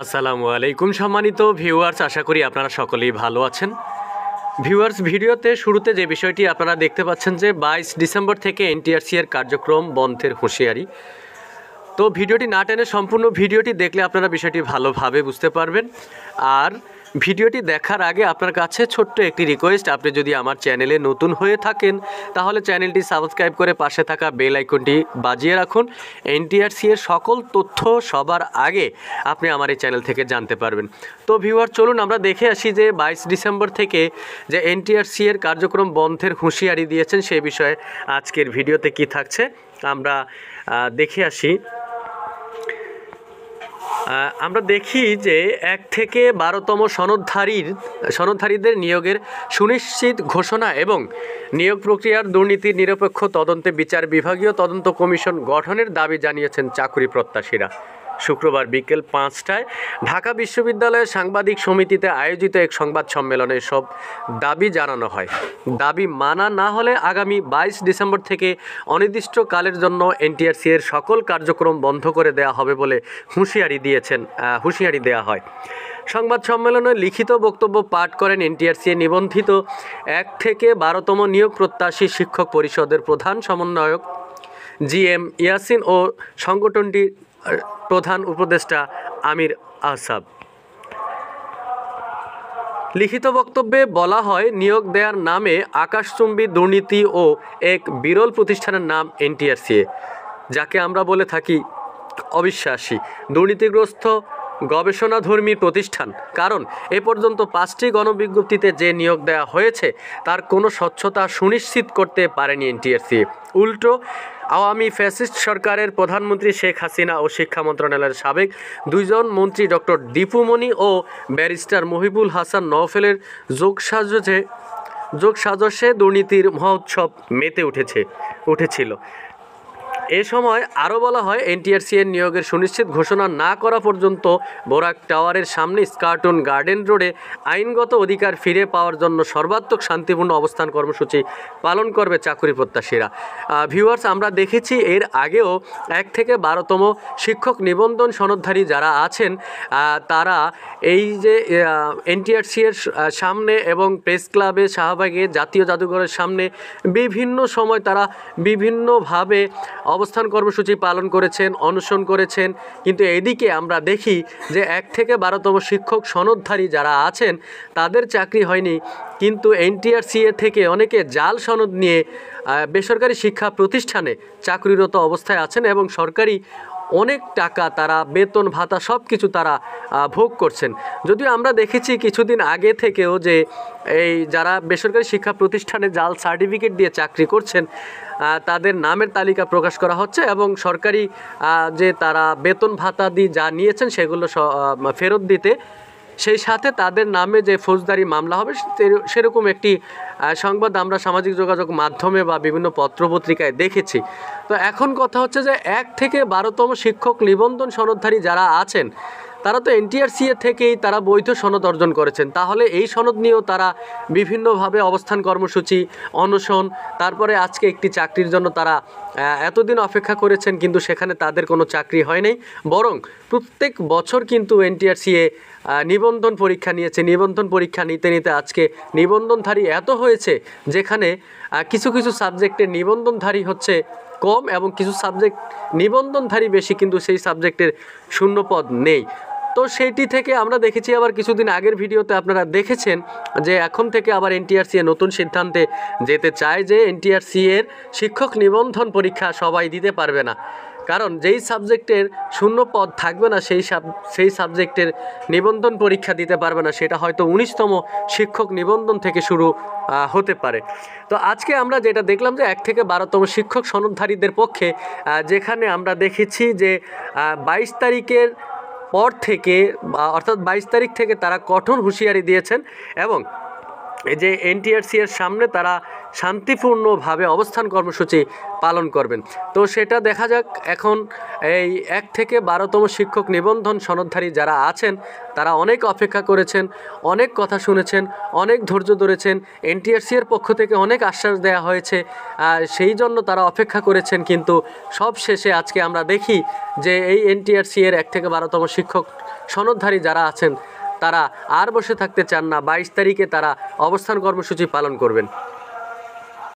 আসসালামু আলাইকুম সম্মানিত ভিউয়ার্স, আশা করি আপনারা সকলেই ভালো আছেন। ভিউয়ার্স, ভিডিওতে শুরুতে যে বিষয়টি আপনারা দেখতে পাচ্ছেন যে 22 ডিসেম্বর থেকে এনটিআরসি এর কার্যক্রম বন্ধের হুঁশিয়ারি। তো ভিডিওটি না টেনে সম্পূর্ণ ভিডিওটি দেখলে আপনারা বিষয়টি ভালোভাবে বুঝতে পারবেন। আর ভিডিওটি দেখার আগে আপনার কাছে ছোট্ট একটি রিকোয়েস্ট, আপনি যদি আমার চ্যানেলে নতুন হয়ে থাকেন তাহলে চ্যানেলটি সাবস্ক্রাইব করে পাশে থাকা বেল আইকনটি বাজিয়ে রাখুন। এনটিআরসি এর সকল তথ্য সবার আগে আপনি আমার এই চ্যানেল থেকে জানতে পারবেন। তো ভিউয়ার, চলুন আমরা দেখে আসি যে 22 ডিসেম্বর থেকে যে এনটিআরসি এর কার্যক্রম বন্ধের হুঁশিয়ারি দিয়েছেন সেই বিষয়ে আজকের ভিডিওতে কি থাকছে আমরা দেখে আসি। আমরা দেখি যে 1 থেকে 12তম সনদধারীদের নিয়োগের সুনিশ্চিত ঘোষণা এবং নিয়োগ প্রক্রিয়ার দুর্নীতির নিরপেক্ষ তদন্তে বিচার বিভাগীয় তদন্ত কমিশন গঠনের দাবি জানিয়েছেন চাকরি প্রত্যাশীরা। শুক্রবার বিকেল 5টায় ঢাকা বিশ্ববিদ্যালয়ের সাংবাদিক সমিতিতে আয়োজিত এক সংবাদ সম্মেলনে সব দাবি জানানো হয়। দাবি মানা না হলে আগামী 22 ডিসেম্বর থেকে অনির্দিষ্টকালের জন্য এনটিআরসি এর সকল কার্যক্রম বন্ধ করে দেওয়া হবে বলে হুঁশিয়ারি দেওয়া হয়। সংবাদ সম্মেলনে লিখিত বক্তব্য পাঠ করেন এনটিআরসি নিবন্ধিত 1 থেকে 12তম নিয়োগ প্রত্যাশী শিক্ষক পরিষদের প্রধান সমন্বয়ক জিএম ইয়াসিন ও সংগঠনটির প্রধান উপদেষ্টা আমির আহসাব। লিখিত বক্তব্যে বলা হয়, নিয়োগ দেওয়ার নামে আকাশচুম্বী দুর্নীতি ও এক বিরল প্রতিষ্ঠানের নাম এনটিআরসি, যাকে আমরা বলে থাকি অবিশ্বাসী, দুর্নীতিগ্রস্ত গবেষণাধর্মী প্রতিষ্ঠান। কারণ এ পর্যন্ত 5টি গণবিজ্ঞপ্তিতে যে নিয়োগ দেওয়া হয়েছে তার কোনো স্বচ্ছতা সুনিশ্চিত করতে পারেনি এনটিআরসি। উল্টো আওয়ামী ফ্যাসিস্ট সরকারের প্রধানমন্ত্রী শেখ হাসিনা ও শিক্ষা মন্ত্রণালয়ের সাবেক 2জন মন্ত্রী ডক্টর দীপু মনি ও ব্যারিস্টার মহিবুল হাসান নওফেলের যোগসাজশে দুর্নীতির মহোৎসব মেতে উঠেছিল। এ সময় আরও বলা হয়, এনটিআরসি এর নিয়োগের সুনিশ্চিত ঘোষণা না করা পর্যন্ত বোরাক টাওয়ারের সামনে স্কার্টন গার্ডেন রোডে আইনগত অধিকার ফিরে পাওয়ার জন্য সর্বাত্মক শান্তিপূর্ণ অবস্থান কর্মসূচি পালন করবে চাকরি প্রত্যাশীরা। ভিউয়ার্স, আমরা দেখেছি এর আগেও 1 থেকে 12তম শিক্ষক নিবন্ধন সনদধারী যারা আছেন তারা এই যে এনটিআরসি এর সামনে এবং প্রেস ক্লাবে, শাহবাগে, জাতীয় জাদুঘরের সামনে বিভিন্ন সময় তারা বিভিন্নভাবে অবস্থান কর্মসূচি পালন করেছেন, অনশন করেছেন। কিন্তু এদিকে আমরা দেখি যে 1 থেকে 12তম শিক্ষক সনদধারী যারা আছেন তাদের চাকরি হয়নি, কিন্তু এনটিআরসি থেকে অনেকে জাল সনদ নিয়ে বেসরকারি শিক্ষা প্রতিষ্ঠানে চাকরিরত অবস্থায় আছেন এবং সরকারি অনেক টাকা তারা বেতন ভাতা সব কিছু তারা ভোগ করছেন। যদিও আমরা দেখেছি কিছুদিন আগে থেকেও যে এই যারা বেসরকারি শিক্ষা প্রতিষ্ঠানে জাল সার্টিফিকেট দিয়ে চাকরি করছেন তাদের নামের তালিকা প্রকাশ করা হচ্ছে এবং সরকারি যে তারা বেতন ভাতা দিয়ে যা নিয়েছেন সেগুলো ফেরত দিতে, সেই সাথে তাদের নামে যে ফৌজদারি মামলা হবে সেরকম একটি সংবাদ আমরা সামাজিক যোগাযোগ মাধ্যমে বা বিভিন্ন পত্রপত্রিকায় দেখেছি। তো এখন কথা হচ্ছে যে 1 থেকে 12তম শিক্ষক নিবন্ধন সনদধারী যারা আছেন তারা তো এনটিআরসি থেকেই তারা বৈধ সনদ অর্জন করেছেন, তাহলে এই সনদ নিয়েও তারা বিভিন্নভাবে অবস্থান কর্মসূচি, অনশন, তারপরে আজকে একটি চাকরির জন্য তারা এতদিন অপেক্ষা করেছেন কিন্তু সেখানে তাদের কোনো চাকরি হয় নাই, বরং প্রত্যেক বছর কিন্তু এনটিআরসি নিবন্ধন পরীক্ষা নিয়েছে। নিবন্ধন পরীক্ষা নিতে নিতে আজকে নিবন্ধনধারী এত হয়েছে যেখানে কিছু কিছু সাবজেক্টের নিবন্ধনধারী হচ্ছে কম এবং কিছু সাবজেক্ট নিবন্ধনধারী বেশি, কিন্তু সেই সাবজেক্টের শূন্যপদ নেই। তো সেইটি থেকে আমরা দেখেছি, আবার কিছুদিন আগের ভিডিওতে আপনারা দেখেছেন যে এখন থেকে আবার এনটিআরসি নতুন সিদ্ধান্তে যেতে চায় যে এনটিআরসি এর শিক্ষক নিবন্ধন পরীক্ষা সবাই দিতে পারবে না, কারণ যেই সাবজেক্টের শূন্য পদ থাকবে না সেই সাবজেক্টের নিবন্ধন পরীক্ষা দিতে পারবে না, সেটা হয়তো 19তম শিক্ষক নিবন্ধন থেকে শুরু হতে পারে। তো আজকে আমরা যেটা দেখলাম যে 1 থেকে 12তম শিক্ষক সনদধারীদের পক্ষে যেখানে আমরা দেখেছি যে 22 তারিখের পর থেকে অর্থাৎ 22 তারিখ থেকে তারা কঠোর হুঁশিয়ারি দিয়েছেন এবং এই যে এনটিআরসি এর সামনে তারা শান্তিপূর্ণভাবে অবস্থান কর্মসূচি পালন করবেন। তো সেটা দেখা যাক। এখন এই 1 থেকে 12তম শিক্ষক নিবন্ধন সনদধারী যারা আছেন তারা অনেক অপেক্ষা করেছেন, অনেক কথা শুনেছেন, অনেক ধৈর্য ধরেছেন, এনটিআরসি এর পক্ষ থেকে অনেক আশ্বাস দেওয়া হয়েছে, সেই জন্য তারা অপেক্ষা করেছেন। কিন্তু সব শেষে আজকে আমরা দেখি যে এই এনটিআরসি এর 1 থেকে 12তম শিক্ষক সনদধারী যারা আছেন তারা আর বসে থাকতে চান না। 22 তারিখে তারা অবস্থান কর্মসূচি পালন করবেন।